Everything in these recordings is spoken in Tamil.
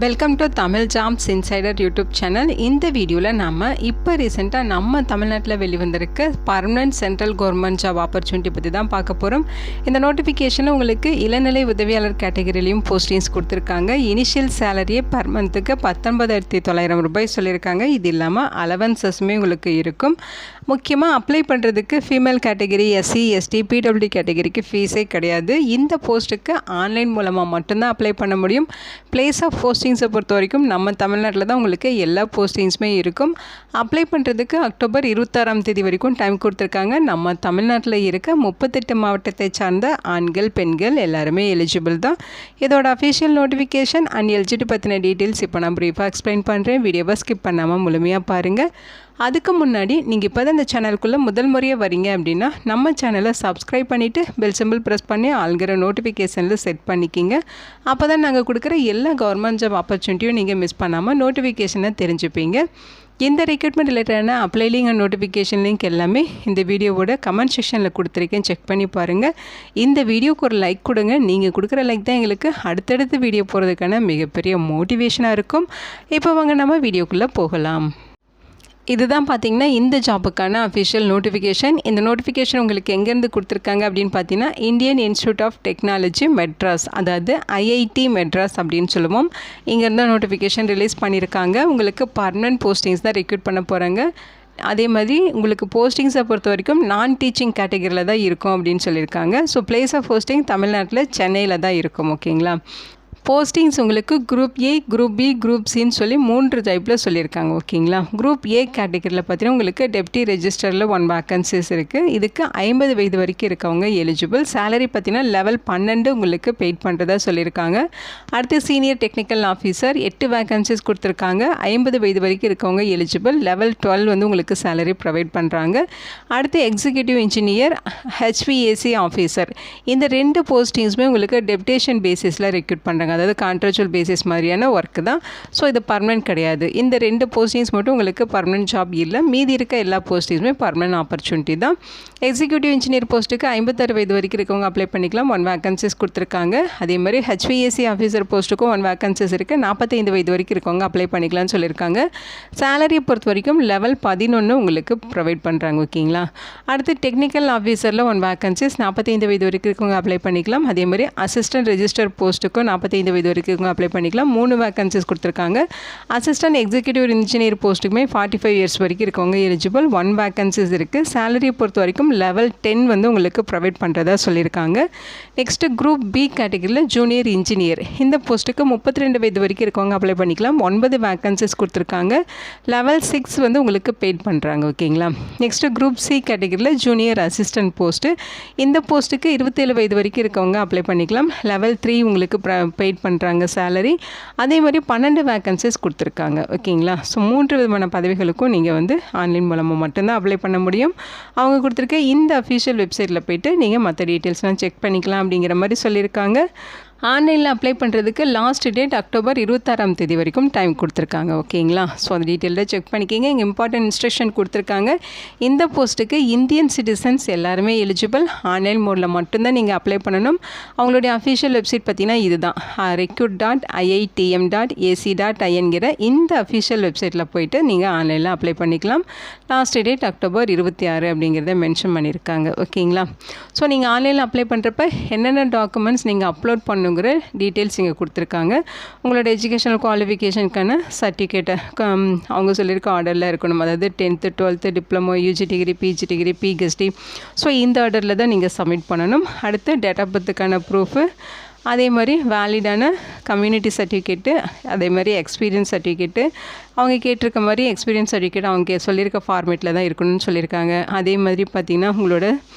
Welcome to Tamil jobs insider YouTube channel. இந்த வீடியோவில் நம்ம இப்போ ரீசெண்டாக நம்ம தமிழ்நாட்டில் வெளிவந்திருக்க permanent central government job opportunity பற்றி தான் பார்க்க போகிறோம். இந்த நோட்டிஃபிகேஷனில் உங்களுக்கு இளநிலை உதவியாளர் கேட்டகரியிலையும் போஸ்டிங்ஸ் கொடுத்துருக்காங்க. இனிஷியல் சேலரியே பர் மந்த்துக்கு 19,900 ரூபாய் சொல்லியிருக்காங்க. இது இல்லாமல் அலவன்சஸுமே உங்களுக்கு இருக்கும். முக்கியமாக அப்ளை பண்ணுறதுக்கு female category, SC, ST, PWD கேட்டகரிக்கு ஃபீஸே கிடையாது. இந்த போஸ்ட்டுக்கு ஆன்லைன் மூலமாக மட்டும்தான் அப்ளை பண்ண முடியும். பிளேஸ் ஆஃப் போஸ்டிங்ஸை பொறுத்த வரைக்கும் நம்ம தமிழ்நாட்டில் தான் உங்களுக்கு எல்லா போஸ்டிங்ஸுமே இருக்கும். அப்ளை பண்ணுறதுக்கு அக்டோபர் 26ஆம் தேதி வரைக்கும் டைம் கொடுத்துருக்காங்க. நம்ம தமிழ்நாட்டில் இருக்க 38 மாவட்டத்தை சார்ந்த ஆண்கள், பெண்கள் எல்லாருமே எலிஜிபிள் தான். இதோட அஃபிஷியல் நோட்டிஃபிகேஷன் அண்ட் எலிஜிபிலிட்டி பற்றின டீட்டெயில்ஸ் இப்போ நான் ப்ரீஃபாக எக்ஸ்பிளைன் பண்ணுறேன். வீடியோவை ஸ்கிப் பண்ணாமல் முழுமையாக பாருங்கள். அதுக்கு முன்னாடி நீங்கள் இப்போ தான் இந்த சேனலுக்குள்ளே முதல் முறையாக வரீங்க அப்படின்னா நம்ம சேனலை சப்ஸ்கிரைப் பண்ணிவிட்டு பெல் சிம்பிள் ப்ரெஸ் பண்ணி ஆள்கிற நோட்டிஃபிகேஷனில் செட் பண்ணிக்கிங்க. அப்போ தான் நாங்கள் கொடுக்குற எல்லா கவர்மெண்ட் ஜாப் ஆப்பர்ச்சுனிட்டியும் நீங்கள் மிஸ் பண்ணாமல் நோட்டிஃபிகேஷனை தெரிஞ்சுப்பீங்க. இந்த ரெக்ரூட்மெண்ட் ரிலேட்டடான apply link and notification link எல்லாமே இந்த வீடியோவோட கமெண்ட் செக்ஷனில் கொடுத்துருக்கேன், செக் பண்ணி பாருங்கள். இந்த வீடியோக்கு ஒரு லைக் கொடுங்க. நீங்கள் கொடுக்குற லைக் தான் எங்களுக்கு அடுத்தடுத்து வீடியோ போகிறதுக்கான மிகப்பெரிய மோட்டிவேஷனாக இருக்கும். இப்போ வாங்க நம்ம வீடியோக்குள்ளே போகலாம். இதுதான் பார்த்தீங்கன்னா இந்த ஜாப்புக்கான அஃபிஷியல் நோட்டிஃபிகேஷன். இந்த நோட்டிஃபிகேஷன் உங்களுக்கு எங்கேருந்து கொடுத்துருக்காங்க அப்படின்னு பார்த்தீங்கன்னா Indian Institute of Technology Madras, அதாவது ஐஐடி மெட்ராஸ் அப்படின்னு சொல்லுவோம். இங்கேருந்து நோட்டிஃபிகேஷன் ரிலீஸ் பண்ணியிருக்காங்க. உங்களுக்கு பர்மனன்ட் போஸ்டிங்ஸ் தான் ரெக்ரூட் பண்ண போகிறாங்க. அதே மாதிரி உங்களுக்கு போஸ்டிங்ஸை பொறுத்த வரைக்கும் நான் டீச்சிங் கேட்டகரியில் தான் இருக்கும் அப்படின்னு சொல்லியிருக்காங்க. ஸோ பிளேஸ் ஆஃப் போஸ்டிங் தமிழ்நாட்டில் சென்னையில் தான் இருக்கும். ஓகேங்களா. போஸ்டிங்ஸ் உங்களுக்கு group A, group B, group சின்னு சொல்லி 3 டைப்பில் சொல்லியிருக்காங்க. ஓகேங்களா. குரூப் ஏ கேட்டகரியில் பார்த்தீங்கன்னா உங்களுக்கு டெப்டி ரெஜிஸ்டரில் 1 வேக்கன்சிஸ் இருக்குது. இதுக்கு 50 வயது வரைக்கும் இருக்கவங்க எலிஜிபிள். சேலரி பார்த்தீங்கன்னா லெவல் 12 உங்களுக்கு பெய்ட் பண்ணுறதா சொல்லியிருக்காங்க. அடுத்து சீனியர் டெக்னிக்கல் ஆஃபீஸர் 8 வேக்கன்சிஸ் கொடுத்துருக்காங்க. 50 வயது வரைக்கும் இருக்கவங்க எலிஜிபிள். லெவல் 12 வந்து உங்களுக்கு சேலரி ப்ரொவைட் பண்ணுறாங்க. அடுத்து எக்ஸிக்யூட்டிவ் இன்ஜினியர், ஹெச்விஏசி ஆஃபீஸர், இந்த 2 போஸ்டிங்ஸுமே உங்களுக்கு டெப்டேஷன் பேசிஸில் ரெக்ரூட் பண்ணுறாங்க. அதாவது கான்ட்ராக்சுவல் பேசிஸ் மாதிரியான ஒர்க்கு தான். ஸோ இது பர்மனெண்ட் கிடையாது. இந்த 2 போஸ்டிங்ஸ் மட்டும் உங்களுக்கு பர்மனெண்ட் ஜாப் இல்லை. மீதி இருக்க எல்லா போஸ்டிங்ஸுமே பர்மனெண்ட் ஆப்பர்ச்சுனிட்டி தான். எக்ஸிக்யூட்டிவ் இன்ஜினியர் போஸ்ட்டுக்கு 56 வயது வரைக்கும் இருக்கவங்க அப்ளை பண்ணிக்கலாம். 1 வேக்கன்சிஸ் கொடுத்துருக்காங்க. அதே மாதிரி ஹெச்விஏசி ஆஃபீஸர் போஸ்ட்டுக்கும் 1 வேக்கன்சிஸ் இருக்குது. 45 வயது வரைக்கும் இருக்கவங்க அப்ளை பண்ணிக்கலாம்னு சொல்லியிருக்காங்க. சேலரியை பொறுத்த வரைக்கும் லெவல் 11 உங்களுக்கு ப்ரொவைட் பண்ணுறாங்க. ஓகேங்களா. அடுத்து டெக்னிக்கல் ஆஃபீஸரில் 1 வேக்கன்சிஸ், 45 வயது வரைக்கும் இருக்கவங்க அப்ளை பண்ணிக்கலாம். அதே மாதிரி அசிஸ்டன்ட் ரெஜிஸ்டர் போஸ்ட்டுக்கும் 45 வயது வரைக்கும் அப்ளை பண்ணிக்கலாம். 3 வேக்கன்சிஸ் கொடுத்துருக்காங்க. அசிஸ்டன்ட் எக்ஸிக்யூட்டிவ் இன்ஜினியர் போஸ்ட்டுக்குமே 45 இயர்ஸ் வரைக்கும் இருக்கவங்க எலிஜிபிள். 1 வேக்கன்சிஸ் இருக்குது. சேலரியை பொறுத்த வரைக்கும் லெவல் 10 வந்து உங்களுக்கு ப்ரொவைட் பண்ணுறதா சொல்லியிருக்காங்க. நெக்ஸ்ட்டு குரூப் பி கேட்டகரியில் ஜூனியர் இன்ஜினியர், இந்த போஸ்ட்டுக்கு 32 வயது வரைக்கும் இருக்கவங்க அப்ளை பண்ணிக்கலாம். 9 வேக்கன்சிஸ் கொடுத்துருக்காங்க. லெவல் 6 வந்து உங்களுக்கு பெய்ட் பண்ணுறாங்க. ஓகேங்களா. நெக்ஸ்ட்டு குரூப் சி கேட்டகரியில் ஜூனியர் அசிஸ்டன்ட் போஸ்ட்டு, இந்த போஸ்ட்டுக்கு 27 வயது வரைக்கும் இருக்கவங்க அப்ளை பண்ணிக்கலாம். லெவல் 3 உங்களுக்கு பெய்ட் பண்ணுறாங்க சேலரி. அதே மாதிரி 12 வேக்கன்சிஸ் கொடுத்துருக்காங்க. ஓகேங்களா. ஸோ 3 விதமான பதவிகளுக்கும் நீங்கள் வந்து ஆன்லைன் மூலமாக மட்டும்தான் அப்ளை பண்ண முடியும். அவங்க கொடுத்துருக்க இந்த அஃபிஷியல் வெப்சைட்டில் போய்ட்டு நீங்கள் மற்ற டீட்டெயில்ஸ்லாம் செக் பண்ணிக்கலாம் அப்படிங்கிற மாதிரி சொல்லியிருக்காங்க. ஆன்லைனில் அப்ளை பண்ணுறதுக்கு லாஸ்ட் டேட் அக்டோபர் 26ஆம் தேதி வரைக்கும் டைம் கொடுத்துருக்காங்க. ஓகேங்களா. ஸோ அந்த டீட்டெயிலில் செக் பண்ணிக்கிங்க. இங்கே இம்பார்ட்டன்ட் இன்ஸ்ட்ரக்ஷன் கொடுத்துருக்காங்க. இந்த போஸ்ட்டுக்கு இந்தியன் சிட்டிசன்ஸ் எல்லாருமே எலிஜிபிள். ஆன்லைன் மோடில் மட்டும்தான் நீங்கள் அப்ளை பண்ணணும். அவங்களுடைய அஃபிஷியல் வெப்சைட் பார்த்தீங்கன்னா இதுதான், recruit.iitm.ac.inங்கிற இந்த அஃபிஷியல் வெப்சைட்டில் போய்ட்டு நீங்கள் ஆன்லைனில் அப்ளை பண்ணிக்கலாம். லாஸ்ட் டேட் அக்டோபர் 26 அப்படிங்கிறத மென்ஷன் பண்ணியிருக்காங்க. ஓகேங்களா. ஸோ நீங்கள் ஆன்லைனில் அப்ளை பண்ணுறப்ப என்னென்ன டாக்குமெண்ட்ஸ் நீங்கள் அப்லோட் பண்ணுங்கிற டீட்டெயில்ஸ் இங்கே கொடுத்துருக்காங்க. உங்களோட எஜுகேஷனல் குவாலிஃபிகேஷனுக்கான சர்டிஃபிகேட்டை அவங்க சொல்லியிருக்க ஆர்டரில் இருக்கணும். அதாவது 10th 12th diploma, UG degree, PG degree, PhD. So இந்த ஆர்டரில் தான் நீங்கள் சப்மிட் பண்ணணும். அடுத்து டேட் ஆஃப் பர்த்துக்கான ப்ரூஃபு, அதே மாதிரி வேலிடான கம்யூனிட்டி சர்டிஃபிகேட்டு, அதே மாதிரி எக்ஸ்பீரியன்ஸ் சர்டிஃபிகேட்டு, அவங்க கேட்டிருக்க மாதிரி எக்ஸ்பீரியன்ஸ் சர்டிஃபிகேட் அவங்க சொல்லியிருக்க ஃபார்மேட்டில் தான் இருக்கணும்னு சொல்லியிருக்காங்க. அதே மாதிரி பார்த்திங்கன்னா உங்களோட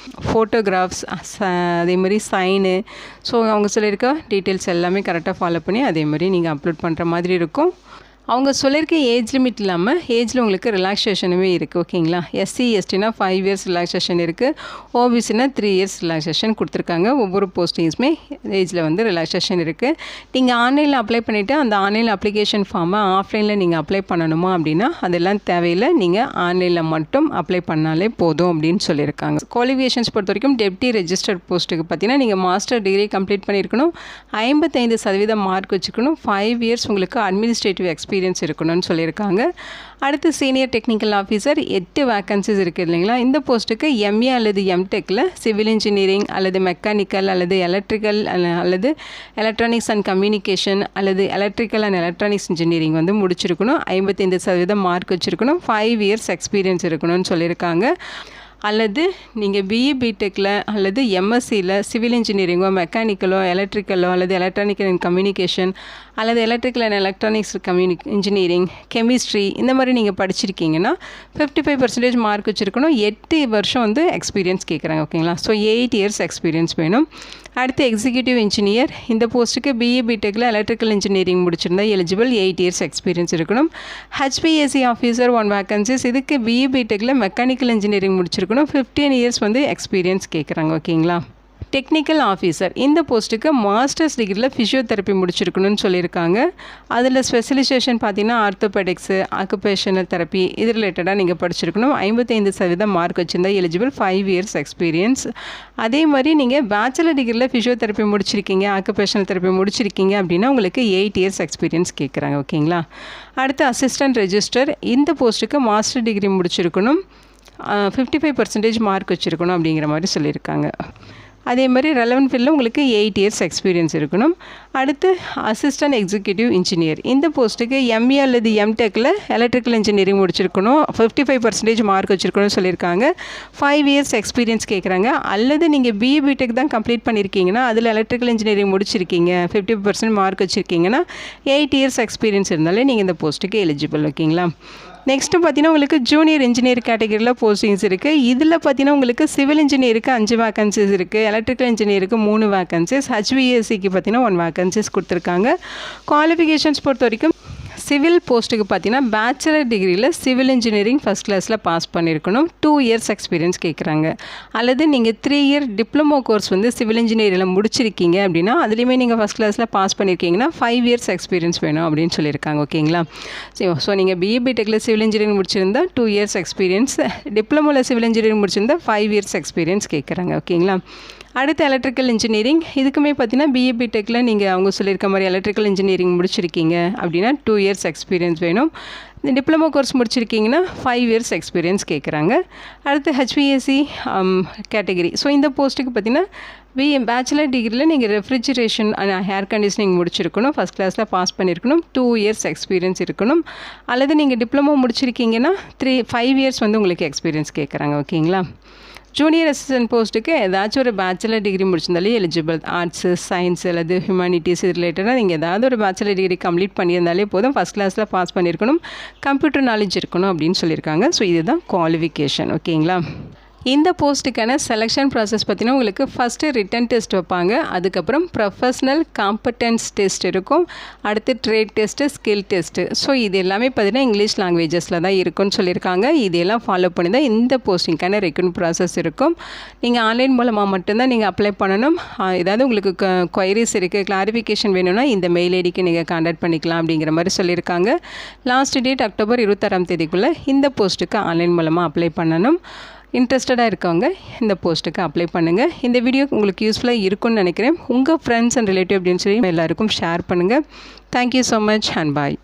ஃபோட்டோகிராஃப்ஸ், அதே மாதிரி சைனு, ஸோ அவங்க சொல்லியிருக்க டீட்டெயில்ஸ் எல்லாமே கரெக்டாக ஃபாலோ பண்ணி அதே மாதிரி நீங்கள் அப்லோட் பண்ணுற மாதிரி இருக்கும். அவங்க சொல்லியிருக்க ஏஜ் லிமிட் இல்லாமல் ஏஜில் உங்களுக்கு ரிலாக்ஸேஷனுமே இருக்குது. ஓகேங்களா. எஸ்சி எஸ்டினா 5 இயர்ஸ் ரிலாக்ஸேஷன் இருக்குது. ஓபிசினா 3 இயர்ஸ் ரிலாக்ஸேஷன் கொடுத்துருக்காங்க. ஒவ்வொரு போஸ்டிங்ஸுமே ஏஜில் வந்து ரிலாக்ஸேஷன் இருக்குது. நீங்கள் ஆன்லைனில் அப்ளை பண்ணிவிட்டு அந்த ஆன்லைன் அப்ளிகேஷன் ஃபார்மை ஆஃப்லைனில் நீங்கள் அப்ளை பண்ணணுமா அப்படின்னா அதெல்லாம் தேவையில்லை. நீங்கள் ஆன்லைனில் மட்டும் அப்ளை பண்ணாலே போதும் அப்படின்னு சொல்லியிருக்காங்க. குவாலிஃபிகேஷன்ஸ் பொறுத்த வரைக்கும் டெப்டி ரெஜிஸ்டர்ட் போஸ்ட்டுக்கு பார்த்தீங்கன்னா நீங்கள் மாஸ்டர் டிகிரி கம்ப்ளீட் பண்ணியிருக்கணும், 55% மார்க் வச்சுக்கணும், 5 இயர்ஸ் உங்களுக்கு அட்மினிஸ்ட்ரேட்டிவ் எக்ஸ்பீரியன்ஸ் இருக்கணும்னு சொல்லியிருக்காங்க. அடுத்து சீனியர் டெக்னிக்கல் ஆஃபீஸர் 8 வேக்கன்சிஸ் இருக்குது இல்லைங்களா. இந்த போஸ்ட்டுக்கு எம்ஏ அல்லது எம்டெக்கில் சிவில் இன்ஜினியரிங் அல்லது மெக்கானிக்கல் அல்லது எலக்ட்ரிக்கல் அல்லது எலக்ட்ரானிக்ஸ் அண்ட் கம்யூனிகேஷன் அல்லது எலக்ட்ரிக்கல் அண்ட் எலக்ட்ரானிக்ஸ் இன்ஜினியரிங் வந்து முடிச்சிருக்கணும், 55% மார்க் வச்சுருக்கணும், 5 இயர்ஸ் எக்ஸ்பீரியன்ஸ் இருக்கணும்னு சொல்லியிருக்காங்க. அல்லது நீங்கள் பிஇ பிடெக்கில் அல்லது எம்எஸ்சியில் சிவில் இன்ஜினியரிங்கோ மெக்கானிக்கலோ எலக்ட்ரிக்கலோ அல்லது எலக்ட்ரானிக்கல் அண்ட் கம்யூனிகேஷன் அல்லது electrical and electronics engineering chemistry இந்த மாதிரி நீங்கள் படிச்சிருக்கீங்கன்னா 55% மார்க் வச்சுருக்கணும், 8 வருஷம் வந்து எக்ஸ்பீரியன்ஸ் கேட்குறாங்க. ஓகேங்களா. ஸோ 8 இயர்ஸ் எக்ஸ்பீரியன்ஸ் வேணும். அடுத்து எக்ஸிக்யூட்டிவ் இன்ஜினியர் இந்த போஸ்ட்டுக்கு பிஇ பிடெக்கில் எலக்ட்ரிக்கல் இன்ஜினியரிங் முடிச்சிருந்தா எலிஜிபிள், 8 இயர்ஸ் எக்ஸ்பீரியன்ஸ் இருக்கணும். ஹெச்பிஎஸ்சி ஆஃபீஸர் 1 வேக்கன்சிஸ் இதுக்கு பிஇ பிடெக்கில் மெக்கானிக்கல் இன்ஜினியரிங் முடிச்சிருக்கணும், 15 இயர்ஸ் வந்து எக்ஸ்பீரியன்ஸ் கேட்குறாங்க. ஓகேங்களா. டெக்னிக்கல் ஆஃபீஸர் இந்த போஸ்ட்டுக்கு மாஸ்டர்ஸ் டிகிரியில் ஃபிசியோதெரப்பி முடிச்சிருக்கணும்னு சொல்லியிருக்காங்க. அதில் ஸ்பெஷலைசேஷன் பார்த்தீங்கன்னா ஆர்த்தோபெடிக்ஸு ஆக்குபேஷனல் தெரப்பி இது ரிலேட்டடாக நீங்கள் படிச்சிருக்கணும், 55% மார்க் வச்சுருந்தா எலிஜிபிள், 5 இயர்ஸ் எக்ஸ்பீரியன்ஸ். அதே மாதிரி நீங்கள் பேச்சுலர் டிகிரியில் ஃபிசியோதெரப்பி முடிச்சிருக்கீங்க ஆக்குபேஷனல் தெரப்பி முடிச்சிருக்கீங்க அப்படின்னா உங்களுக்கு 8 இயர்ஸ் எக்ஸ்பீரியன்ஸ் கேட்குறாங்க. ஓகேங்களா. அடுத்து அசிஸ்டன்ட் ரெஜிஸ்டர் இந்த போஸ்ட்டுக்கு மாஸ்டர் டிகிரி முடிச்சிருக்கணும், 55% மார்க் வச்சுருக்கணும் அப்படிங்கிற மாதிரி சொல்லியிருக்காங்க. அதே மாதிரி ரெலவென்ட் ஃபீல்டில் உங்களுக்கு 8 இயர்ஸ் எக்ஸ்பீரியன்ஸ் இருக்கணும். அடுத்து அசிஸ்டன்ட் எக்ஸிக்யூட்டிவ் இன்ஜினியர் இந்த போஸ்ட்டுக்கு எம்ஏ அல்லது எம்டெக்கில் எலக்ட்ரிக்கல் இன்ஜினியரிங் முடிச்சிருக்கணும், 55% மார்க் வச்சுருக்கணும்னு சொல்லியிருக்காங்க, 5 இயர்ஸ் எக்ஸ்பீரியன்ஸ் கேட்குறாங்க. அல்லது நீங்கள் பிஇ பிடெக் தான் கம்ப்ளீட் பண்ணியிருக்கீங்கன்னா அதில் எலக்ட்ரிக்கல் இன்ஜினியரிங் முடிச்சிருக்கீங்க, 50% மார்க் வச்சுருக்கீங்கன்னா 8 இயர்ஸ் எக்ஸ்பீரியன்ஸ் இருந்தாலே நீங்கள் இந்த போஸ்ட்டுக்கு எலிஜிபிள். ஓகேங்களா. நெக்ஸ்ட்டு பார்த்தீங்கன்னா உங்களுக்கு ஜூனியர் இன்ஜினியர் கேட்டகரியில் போஸ்டிங்ஸ் இருக்குது. இதில் பார்த்தீங்கன்னா உங்களுக்கு சிவில் இன்ஜினியருக்கு 5 வேக்கன்சிஸ் இருக்குது, எலக்ட்ரிக்கல் இன்ஜினியருக்கு 3 வேக்கன்சிஸ், ஹெச்விஎஸ்சிக்கு பார்த்தீங்கன்னா 1 வேக்கன்சிஸ் கொடுத்துருக்காங்க. குவாலிஃபிகேஷன்ஸ் பொறுத்த வரைக்கும் சிவில் போஸ்ட்டுக்கு பார்த்தீங்கன்னா பேச்சுலர் டிகிரியில் சிவில் இன்ஜினியரிங் ஃபஸ்ட் கிளாஸில் பாஸ் பண்ணியிருக்கணும், 2 இயர்ஸ் எக்ஸ்பீரியன்ஸ் கேட்குறாங்க. அல்லது நீங்கள் 3 இயர் டிப்ளமோ கோர்ஸ் வந்து சிவில் இன்ஜினியரிங்கில் முடிச்சிருக்கீங்க அப்படின்னா அதுலேயுமே நீங்கள் ஃபஸ்ட் கிளாஸில் பாஸ் பண்ணியிருக்கீங்கன்னா 5 இயர்ஸ் எக்ஸ்பீரியன்ஸ் வேணும் அப்படின்னு சொல்லியிருக்காங்க. ஓகேங்களா. ஸோ நீங்கள் பிஇ பிடெக்கில் சிவில் இன்ஜினியரிங் முடிச்சிருந்தா 2 இயர்ஸ் எக்ஸ்பீரியன்ஸ், டிப்ளமோவில் சிவில் இன்ஜினியரிங் முடிச்சிருந்தா 5 இயர்ஸ் எக்ஸ்பீரியன்ஸ் கேட்குறாங்க. ஓகேங்களா. அடுத்து எலக்ட்ரிக்கல் இன்ஜினியரிங் இதுக்குமே பார்த்தீங்கன்னா பிஇ பிடெக்கில் நீங்கள் அவங்க சொல்லியிருக்க மாதிரி எலக்ட்ரிக்கல் இன்ஜினியரிங் முடிச்சிருக்கீங்க அப்படின்னா 2 இயர்ஸ் எக்ஸ்பீரியன்ஸ் வேணும். டிப்ளமோ கோர்ஸ் முடிச்சிருக்கீங்கன்னா 5 இயர்ஸ் எக்ஸ்பீரியன்ஸ் கேட்குறாங்க. அடுத்து ஹெச்பிஎஸ்சி கேட்டகரி ஸோ இந்த போஸ்ட்டுக்கு பார்த்தீங்கன்னா பேச்சுலர் டிகிரியில் நீங்கள் ரெஃப்ரிஜரேஷன் அண்ட் ஏர் கண்டிஷனிங் முடிச்சிருக்கணும், ஃபஸ்ட் கிளாஸில் பாஸ் பண்ணியிருக்கணும், 2 இயர்ஸ் எக்ஸ்பீரியன்ஸ் இருக்கணும். அல்லது நீங்கள் டிப்ளமோ முடிச்சிருக்கீங்கன்னா 5 இயர்ஸ் வந்து உங்களுக்கு எக்ஸ்பீரியன்ஸ் கேட்குறாங்க. ஓகேங்களா. ஜூனியர் அசிஸ்டன்ட் போஸ்ட்டுக்கு ஏதாச்சும் ஒரு பேச்சுலர் டிகிரி முடிச்சிருந்தாலே எலிஜிபிள், ஆர்ட்ஸு சயின்ஸ் அல்லது ஹியூமானிட்டிஸ் இது ரிலேட்டடாக நீங்கள் ஏதாவது ஒரு பேச்சுலர் டிகிரி கம்ப்ளீட் பண்ணியிருந்தாலே போதும், ஃபஸ்ட் கிளாஸில் பாஸ் பண்ணியிருக்கணும், கம்ப்யூட்டர் நாலேஜ் இருக்கணும் அப்படின்னு சொல்லியிருக்காங்க. ஸோ இதுதான் குவாலிஃபிகேஷன். ஓகேங்களா. இந்த போஸ்ட்டுக்கான செலெக்ஷன் ப்ராசஸ் பார்த்தீங்கன்னா உங்களுக்கு ஃபஸ்ட்டு ரிட்டன் டெஸ்ட் வைப்பாங்க, அதுக்கப்புறம் ப்ரொஃபஷ்னல் காம்படன்ஸ் டெஸ்ட் இருக்கும், அடுத்து trade test skill test. So இது எல்லாமே பார்த்தீங்கன்னா இங்கிலீஷ் லாங்குவேஜஸில் தான் இருக்குன்னு சொல்லியிருக்காங்க. இதெல்லாம் ஃபாலோ பண்ணி தான் இந்த போஸ்டிங்கான ரெக்ரூட்மெண்ட் ப்ராசஸ் இருக்கும். நீங்கள் ஆன்லைன் மூலமாக மட்டும்தான் நீங்கள் அப்ளை பண்ணணும். ஏதாவது உங்களுக்கு குவைரிஸ் இருக்குது, கிளாரிஃபிகேஷன் வேணும்னா இந்த மெயில் ஐடிக்கு நீங்கள் கான்டாக்ட் பண்ணிக்கலாம் அப்படிங்கிற மாதிரி சொல்லியிருக்காங்க. லாஸ்ட் டேட் அக்டோபர் 26ஆம் தேதிக்குள்ளே இந்த போஸ்ட்டுக்கு ஆன்லைன் மூலமாக அப்ளை பண்ணணும். இன்ட்ரெஸ்டடாக இருக்கவங்க இந்த போஸ்ட்டுக்கு அப்ளை பண்ணுங்கள். இந்த வீடியோ உங்களுக்கு யூஸ்ஃபுல்லாக இருக்கும்னு நினைக்கிறேன். உங்கள் ஃப்ரெண்ட்ஸ் அண்ட் ரிலேட்டிவ் அப்படின்னு சொல்லி எல்லாருக்கும் ஷேர் பண்ணுங்கள். Thank you so much and bye.